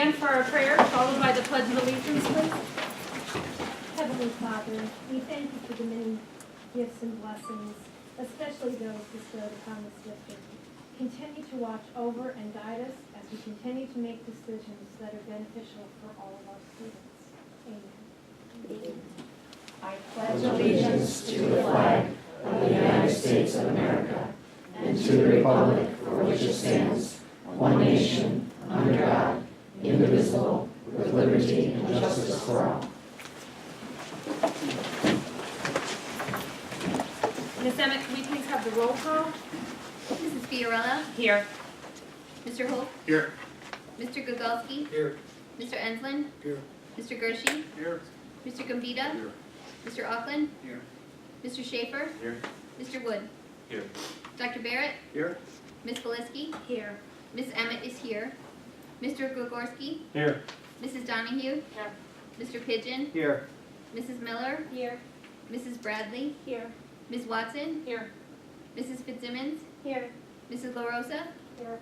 stand for our prayer, followed by the Pledge of Allegiance, please. Heavenly Father, we thank you for the many gifts and blessings, especially those bestowed upon this district. Continue to watch over and guide us as we continue to make decisions that are beneficial for all of our students. Amen. I pledge allegiance to the flag of the United States of America and to the republic for which it stands, one nation, under God, indivisible, with liberty and justice for all. Ms. Emmett, can we please have the roll call? Mrs. Fiorella? Here. Mr. Holt? Here. Mr. Gogolski? Here. Mr. Enslin? Here. Mr. Gershi? Here. Mr. Gambita? Here. Mr. Auckland? Here. Mr. Schaefer? Here. Mr. Wood? Here. Dr. Barrett? Here. Ms. Polisky? Here. Ms. Emmett is here. Mr. Gogorski? Here. Mrs. Donahue? Here. Mr. Pigeon? Here. Mrs. Miller? Here. Mrs. Bradley? Here. Ms. Watson? Here. Mrs. Fitzsimmons? Here. Mrs. LaRosa? Here.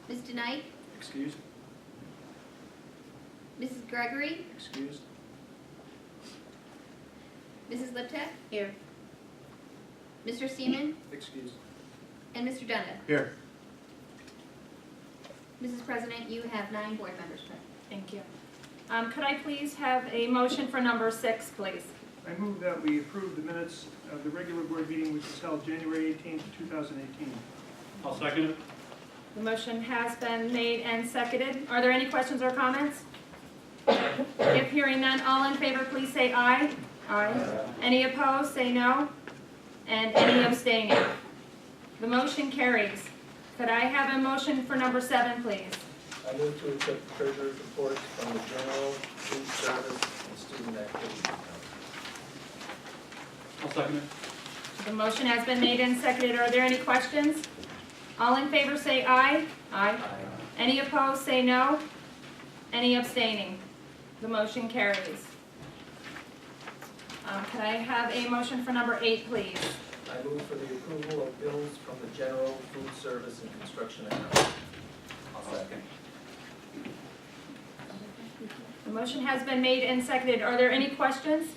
Mr. Knight? Excused. Mrs. Gregory? Excused. Mrs. Liptek? Here. Mr. Seaman? Excused. And Mr. Dunda? Here. Mrs. President, you have 9 board members present. Thank you. Could I please have a motion for number 6, please? I move that we approve the minutes of the regular board meeting which was held January 18th, 2018. I'll second it. The motion has been made and seconded. Are there any questions or comments? If hearing none, all in favor, please say aye. Aye. Any opposed, say no. And any abstaining? The motion carries. Could I have a motion for number 7, please? I move to accept the treasurer's reports from the general, food service, and student activity accounts. I'll second it. The motion has been made and seconded. Are there any questions? All in favor say aye. Aye. Any opposed say no. Any abstaining? The motion carries. Could I have a motion for number 8, please? I move for the approval of bills from the general, food service, and construction accounts. I'll second. The motion has been made and seconded. Are there any questions?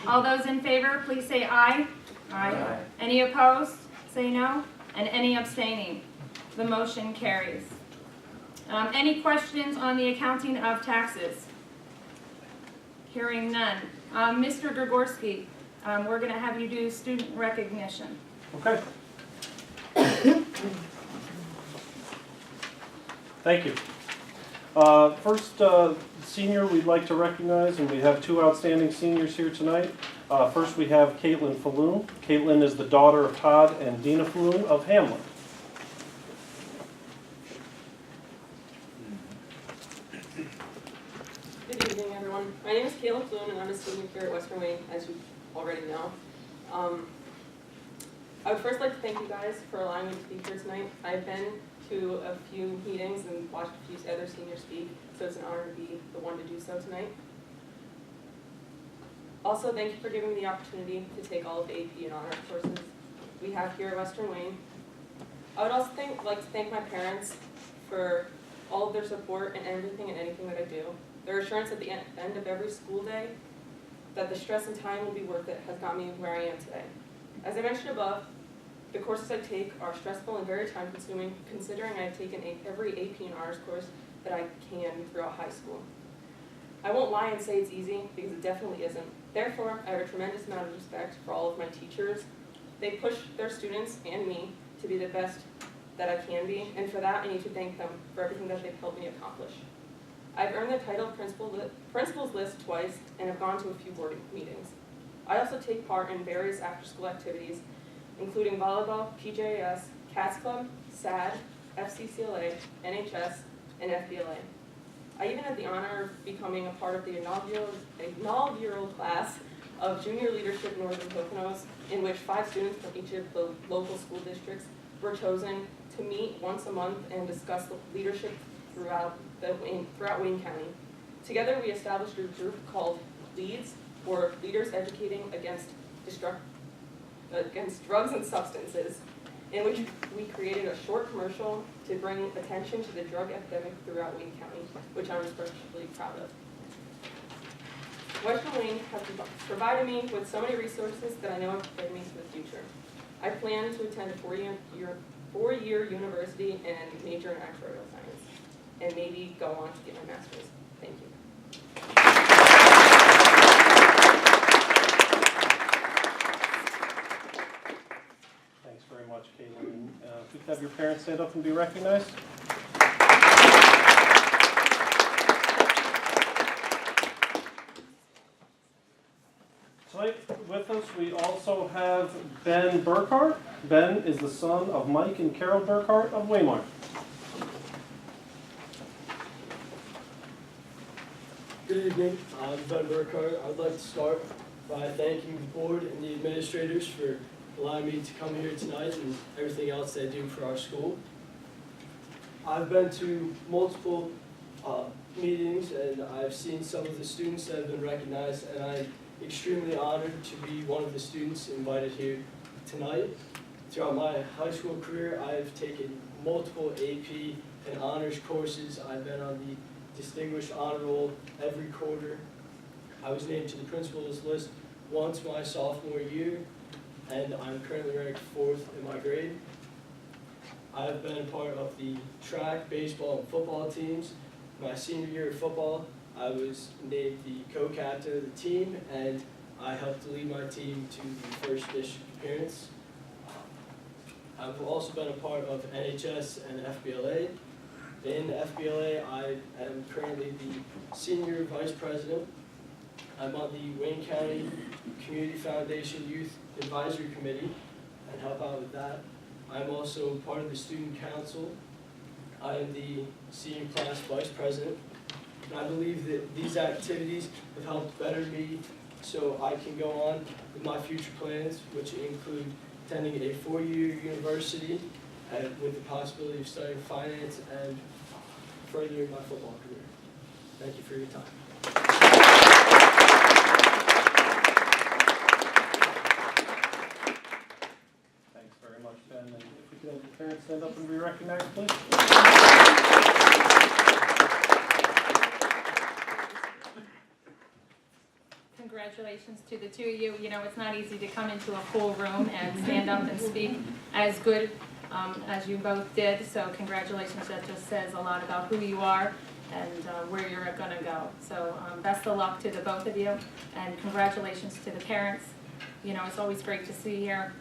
All those in favor, please say aye. Aye. Any opposed? Say no. And any abstaining? The motion carries. Any questions on the accounting of taxes? Hearing none. Mr. Gregorski, we're going to have you do student recognition. Okay. Thank you. First senior we'd like to recognize, and we have 2 outstanding seniors here tonight. First we have Caitlin Falloon. Caitlin is the daughter of Todd and Dina Falloon of Hamlin. Good evening, everyone. My name is Kayla Floon, and I'm a student here at Western Wayne, as you already know. I would first like to thank you guys for allowing me to speak here tonight. I've been to a few meetings and watched a few other seniors speak, so it's an honor to be the one to do so tonight. Also, thank you for giving me the opportunity to take all of the AP and honors courses we have here at Western Wayne. I would also like to thank my parents for all of their support in everything and anything that I do. Their assurance at the end of every school day that the stress and time will be worth it has got me where I am today. As I mentioned above, the courses I take are stressful and very time consuming, considering I have taken every AP and honors course that I can throughout high school. I won't lie and say it's easy, because it definitely isn't. Therefore, I have a tremendous amount of respect for all of my teachers. They push their students and me to be the best that I can be, and for that I need to thank them for everything that they've helped me accomplish. I've earned the title of Principal's List twice and have gone to a few board meetings. I also take part in various after-school activities, including volleyball, PJAS, Cats Club, SAD, FCCLA, NHS, and FBLA. I even had the honor of becoming a part of the inaugural class of Junior Leadership Northern Poconos, in which 5 students from each of the local school districts were chosen to meet once a month and discuss the leadership throughout Wayne County. Together we established a group called LEADS, or Leaders Educating Against Drugs and Substances. in which we created a short commercial to bring attention to the drug epidemic throughout Wayne County, which I'm especially proud of. Western Wayne has provided me with so many resources that I know have prepared me for the future. I plan to attend a four-year university and major in actuarial science, and maybe go on to get my master's. Thank you. Thanks very much, Caitlin. If we could have your parents stand up and be recognized. Tonight with us, we also have Ben Burkhart. Ben is the son of Mike and Carol Burkhart of Waymar. Good evening, I'm Ben Burkhart. I would like to start by thanking the board and the administrators for allowing me to come here tonight and everything else they do for our school. I've been to multiple meetings and I've seen some of the students that have been recognized, and I'm extremely honored to be one of the students invited here tonight. Throughout my high school career, I've taken multiple AP and honors courses. I've been on the Distinguished Honor Roll every quarter. I was named to the principal's list once my sophomore year, and I'm currently ranked 4th in my grade. I've been a part of the track, baseball, and football teams. My senior year of football, I was named the co-captain of the team, and I helped lead my team to the first district appearance. I've also been a part of NHS and FBLA. In FBLA, I am currently the Senior Vice President. I'm on the Wayne County Community Foundation Youth Advisory Committee and help out with that. I'm also part of the Student Council. I am the Senior Class Vice President. And I believe that these activities have helped better me so I can go on with my future plans, which include attending a 4-year university with the possibility of studying finance and furthering my football career. Thank you for your time. Thanks very much, Ben. And if we could have your parents stand up and be recognized, please. Congratulations to the two of you. You know, it's not easy to come into a full room and stand up and speak as good as you both did. So congratulations, that just says a lot about who you are and where you're gonna go. So best of luck to the both of you, and congratulations to the parents. You know, it's always great to sit here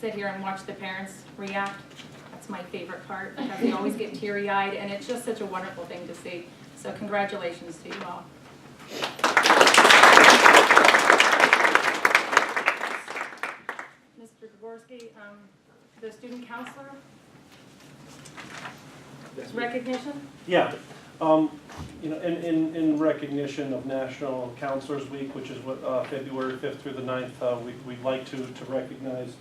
and watch the parents react. That's my favorite part, because they always get teary-eyed, and it's just such a wonderful thing to see. So congratulations to you all. Mr. Gregorski, the student counselor recognition? Yeah. You know, in recognition of National Counselors Week, which is what February 5th through the 9th, we'd like to recognize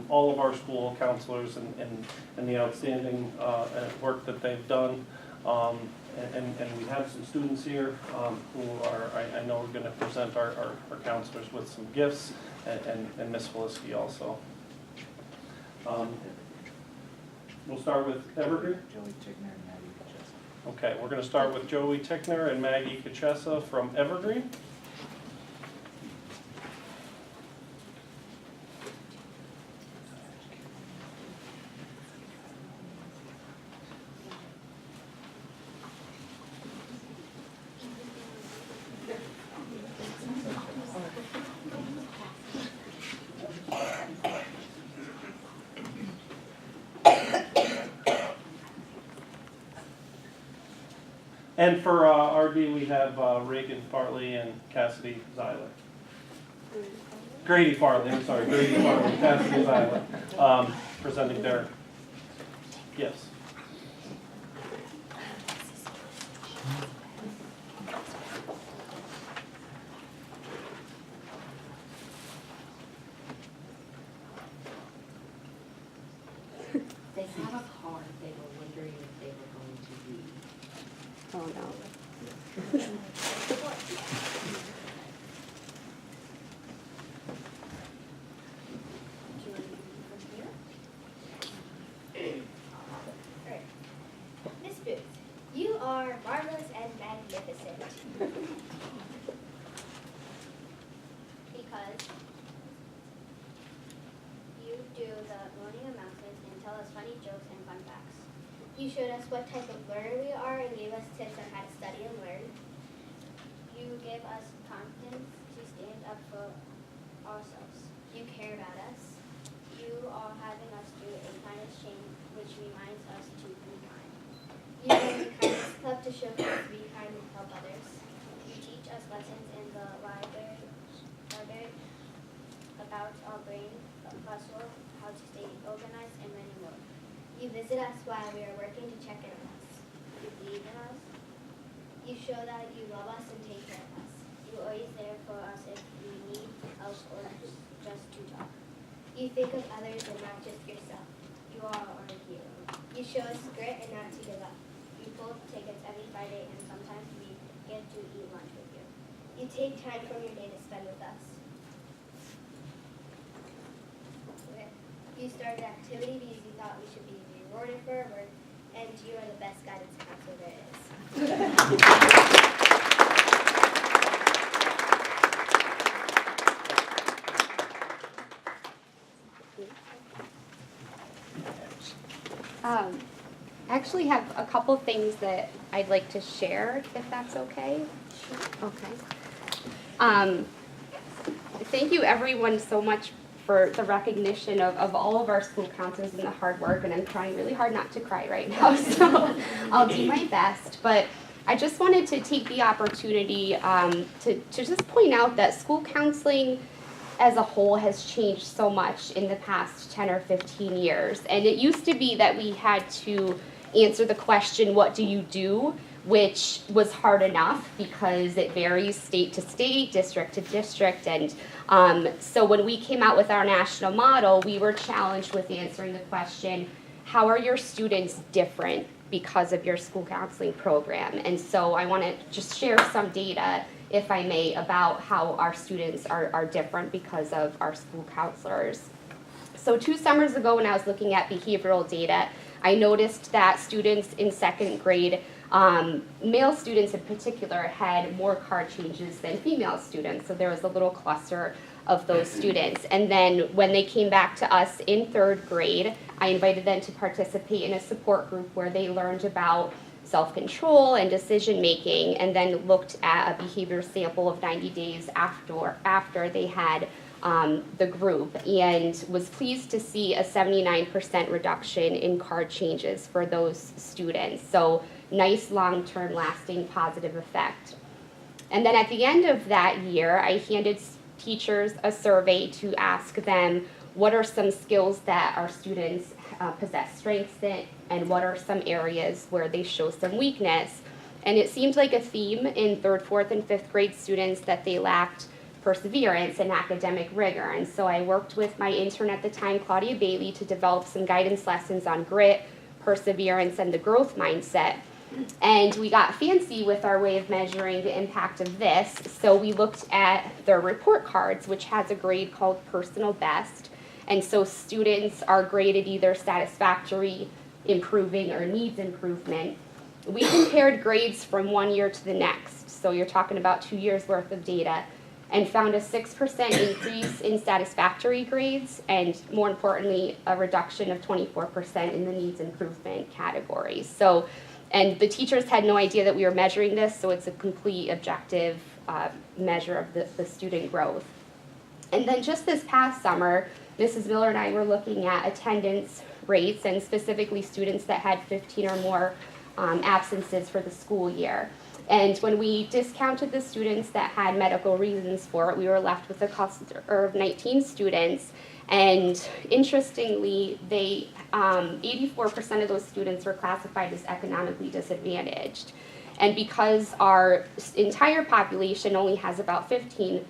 all of our school counselors and the outstanding work that they've done. And we have some students here who are, I know, are going to present our counselors with some gifts, and Ms. Felicki also. We'll start with Evergreen. Joey Tickner and Maggie Kachessa. Okay, we're going to start with Joey Tickner and Maggie Kachessa from Evergreen. And for RD, we have Reagan Farley and Cassidy Zeiler. Grady Farley, I'm sorry, Grady Farley and Cassidy Zeiler, presenting their gifts. They have a card, they were wondering if they were going to read. Oh, no. Do you want to read from here? magnificent. Because you do the morning announcements and tell us funny jokes and fun facts. You showed us what type of learner we are and gave us tips on how to study and learn. You give us confidence to stand up for ourselves. You care about us. You are having us do a kindness chain, which reminds us to be kind. You run the kindness club to show us to be kind and help others. You teach us lessons in the library about our brain bustle, how to stay organized, and many more. You visit us while we are working to check in on us. You believe in us. You show that you love us and take care of us. You're always there for us if we need help or just to talk. You think of others and not just yourself. You are our hero. You show us grit and not to give up. You pull tickets every Friday and sometimes we get to eat lunch with you. You take time from your day to spend with us. You started activity because you thought we should be rewarded for our work, and you are the best guidance counselor there is. I actually have a couple things that I'd like to share, if that's okay. Okay. Thank you everyone so much for the recognition of all of our school counselors and the hard work, and I'm trying really hard not to cry right now, so I'll do my best. But I just wanted to take the opportunity to just point out that school counseling as a whole has changed so much in the past 10 or 15 years. And it used to be that we had to answer the question, what do you do? Which was hard enough because it varies state to state, district to district, and so when we came out with our national model, we were challenged with answering the question, how are your students different because of your school counseling program? And so I want to just share some data, if I may, about how our students are different because of our school counselors. So 2 summers ago when I was looking at behavioral data, I noticed that students in 2nd grade, male students in particular, had more card changes than female students. So there was a little cluster of those students. And then when they came back to us in 3rd grade, I invited them to participate in a support group where they learned about self-control and decision-making, and then looked at a behavior sample of 90 days after they had the group, and was pleased to see a 79% reduction in card changes for those students. So nice long-term lasting positive effect. And then at the end of that year, I handed teachers a survey to ask them what are some skills that our students possess strengths in, and what are some areas where they show some weakness. And it seemed like a theme in 3rd, 4th, and 5th grade students that they lacked perseverance and academic rigor. And so I worked with my intern at the time, Claudia Bailey, to develop some guidance lessons on grit, perseverance, and the growth mindset. And we got fancy with our way of measuring the impact of this. So we looked at their report cards, which has a grade called personal best. And so students are graded either satisfactory, improving, or needs improvement. We compared grades from 1 year to the next. So you're talking about 2 years worth of data, and found a 6% increase in satisfactory grades, and more importantly, a reduction of 24% in the needs improvement category. So, and the teachers had no idea that we were measuring this, so it's a complete objective measure of the student growth. And then just this past summer, Mrs. Miller and I were looking at attendance rates, and specifically students that had 15 or more absences for the school year. And when we discounted the students that had medical reasons for it, we were left with a cluster of 19 students. And interestingly, 84% of those students were classified as economically disadvantaged. And because our entire population only has about 52%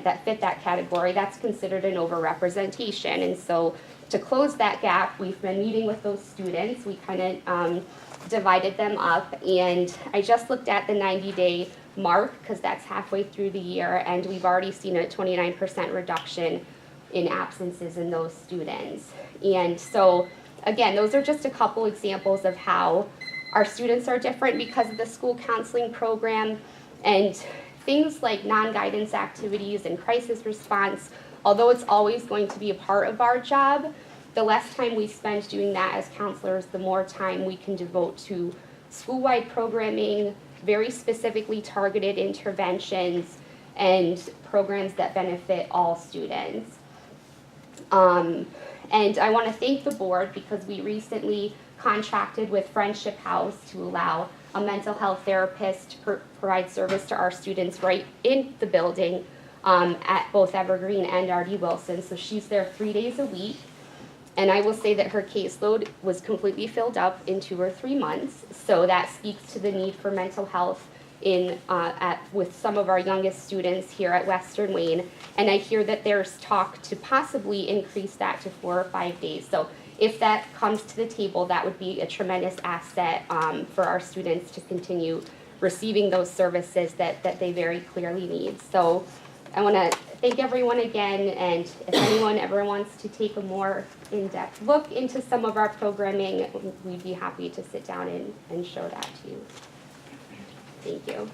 that fit that category, that's considered an overrepresentation. And so to close that gap, we've been meeting with those students. We kind of divided them up, and I just looked at the 90-day mark because that's halfway through the year, and we've already seen a 29% reduction in absences in those students. And so again, those are just a couple examples of how Our students are different because of the school counseling program, and things like non-guidance activities and crisis response, although it's always going to be a part of our job, the less time we spend doing that as counselors, the more time we can devote to school-wide programming, very specifically targeted interventions, and programs that benefit all students. And I want to thank the board because we recently contracted with Friendship House to allow a mental health therapist to provide service to our students right in the building at both Evergreen and R.D. Wilson. So she's there 3 days a week. And I will say that her caseload was completely filled up in 2 or 3 months. So that speaks to the need for mental health with some of our youngest students here at Western Wayne. And I hear that there's talk to possibly increase that to 4 or 5 days. So if that comes to the table, that would be a tremendous asset for our students to continue receiving those services that they very clearly need. So I want to thank everyone again, and if anyone ever wants to take a more in-depth look into some of our programming, we'd be happy to sit down and show that to you. Thank you.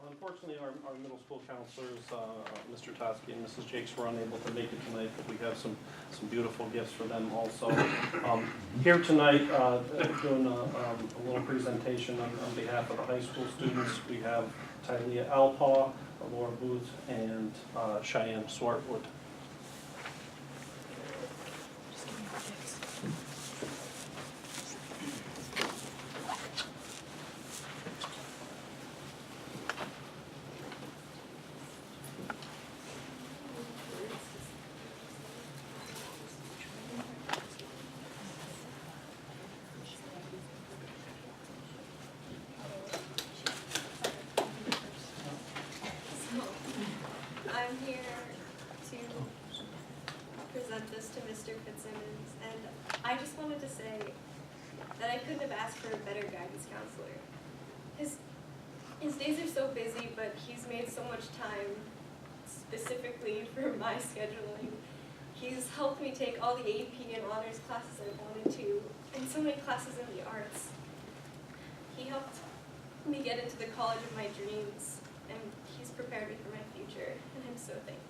Unfortunately, our middle school counselors, Mr. Toski and Mrs. Jakes, were unable to make it tonight, but we have some beautiful gifts for them also. Here tonight, doing a little presentation on behalf of the high school students, we have Tylea Alpaw, Laura Booth, and Cheyenne Swartwood. I'm here to present this to Mr. Fitzsimmons, and I just wanted to say that I couldn't have asked for a better guidance counselor. His days are so busy, but he's made so much time specifically for my scheduling. He's helped me take all the AP and honors classes I wanted to, and so many classes in the arts. He helped me get into the college of my dreams, and he's prepared me for my future, and I'm so thankful.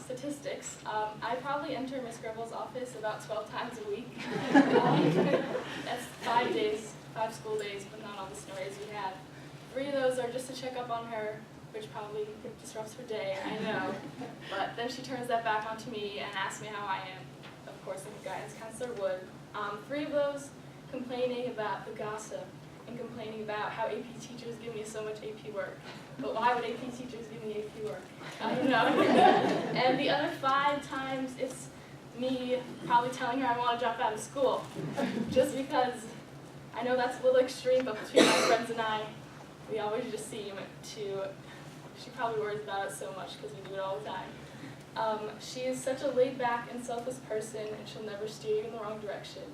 Statistics. I probably enter Miss Gribel's office about 12 times a week. That's 5 days, 5 school days, but not all the snow days we have. 3 of those are just to check up on her, which probably disrupts her day, I know. But then she turns that back onto me and asks me how I am. Of course, like a guidance counselor would. 3 of those complaining about the gossip and complaining about how AP teachers give me so much AP work. But why would AP teachers give me AP work? I don't know. And the other 5 times, it's me probably telling her I want to drop out of school. Just because I know that's a little extreme, but between my friends and I, we always just seem to, she probably worries about it so much because we do it all the time. She is such a laid-back and selfless person, and she'll never steer you in the wrong direction.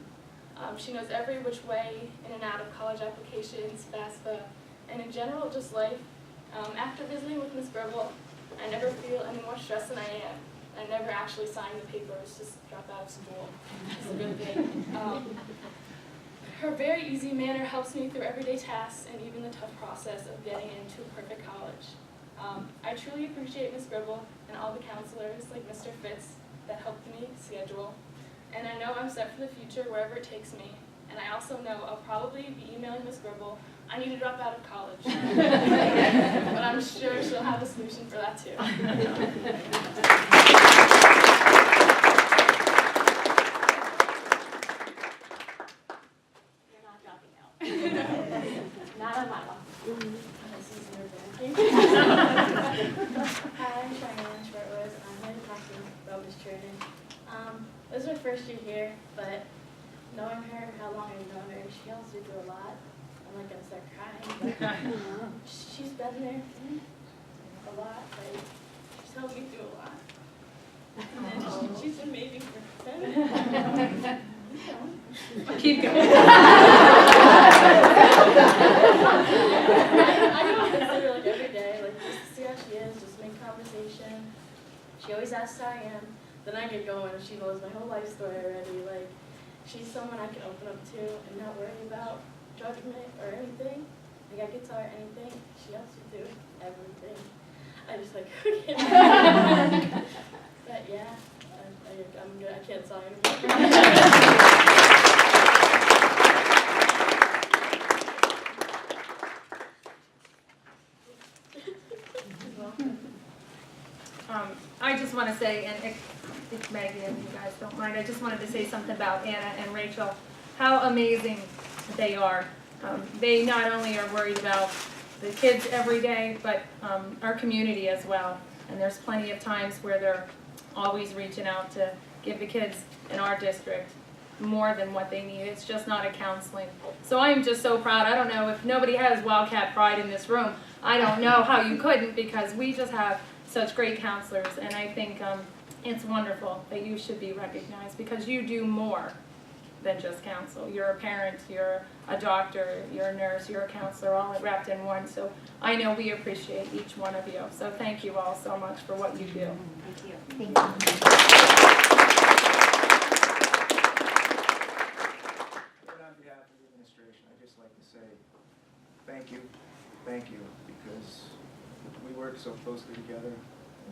She knows every which way in and out of college applications, FAFSA, and in general, just life. After visiting with Ms. Gribel, I never feel any more stressed than I am. I never actually sign the papers, just drop out of school. It's a good thing. Her very easy manner helps me through everyday tasks and even the tough process of getting into a perfect college. I truly appreciate Ms. Gribel and all the counselors like Mr. Fitz that helped me schedule. And I know I'm set for the future wherever it takes me. And I also know I'll probably be emailing Ms. Gribel, I need to drop out of college. But I'm sure she'll have a solution for that too. You're not dropping out. Not on my watch. Hi, I'm Cheyenne Shortwood. I'm here to talk to you about Miss Jordan. This is my first year here, but knowing her, how long I've known her, she helps me through a lot. I'm like gonna start crying, but she's been there for me a lot. Like, she's helped me through a lot. And she's been amazing for 7 years. Keep going. I go and visit her like every day, like just to see how she is, just make conversation. She always asks how I am. Then I get going and she knows my whole life story already. Like, she's someone I can open up to and not worry about judgment or anything. Like, I could tell her anything. She helps me through everything. I just like, okay. But yeah, I'm good. I can't tell you anymore. I just want to say, and if Maggie and you guys don't mind, I just wanted to say something about Anna and Rachel, how amazing they are. They not only are worried about the kids every day, but our community as well. And there's plenty of times where they're always reaching out to give the kids in our district more than what they need. It's just not a counseling. So I am just so proud. I don't know if nobody has Wildcat pride in this room. I don't know how you couldn't, because we just have such great counselors, and I think it's wonderful that you should be recognized, because you do more than just counsel. You're a parent, you're a doctor, you're a nurse, you're a counselor, all wrapped in one. So I know we appreciate each one of you. So thank you all so much for what you do. Thank you. And on behalf of the administration, I'd just like to say thank you, because we work so closely together.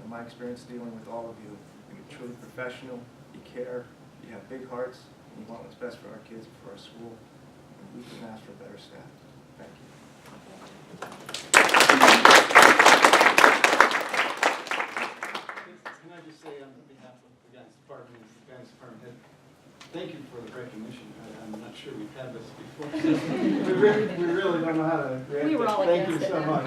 In my experience dealing with all of you, you're truly professional, you care, you have big hearts, and you want what's best for our kids and for our school. And we couldn't ask for better staff. Thank you. Can I just say on behalf of the guidance department, head, thank you for the recognition. I'm not sure we've had this before. we really don't know how to react. We were all thank you against so it. much.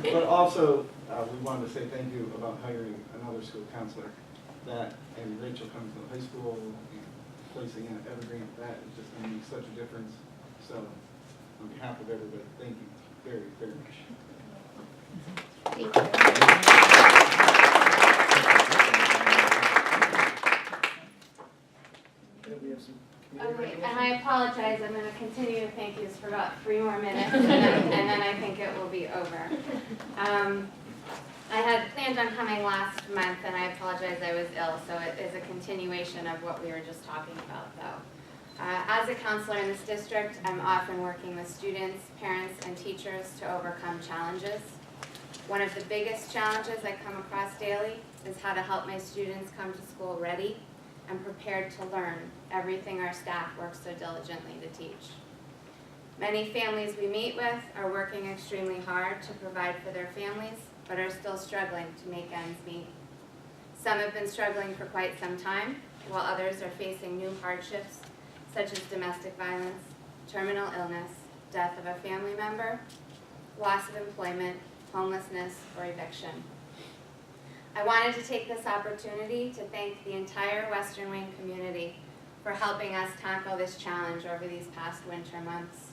But also, we wanted to say thank you about hiring another school counselor. That, and Rachel coming to the high school and placing in Evergreen, that is just going to make such a difference. So, on behalf of everybody, thank you very, very much. Thank you. We have some Okay, and I apologize, I'm going to continue to thank yous for about 3 more minutes, and then I think it will be over. I had planned on coming last month, and I apologize, I was ill, so it is a continuation of what we were just talking about, though. As a counselor in this district, I'm often working with students, parents, and teachers to overcome challenges. One of the biggest challenges I come across daily is how to help my students come to school ready and prepared to learn everything our staff works so diligently to teach. Many families we meet with are working extremely hard to provide for their families, but are still struggling to make ends meet. Some have been struggling for quite some time, while others are facing new hardships, such as domestic violence, terminal illness, death of a family member, loss of employment, homelessness, or eviction. I wanted to take this opportunity to thank the entire Western Wayne community for helping us tackle this challenge over these past winter months.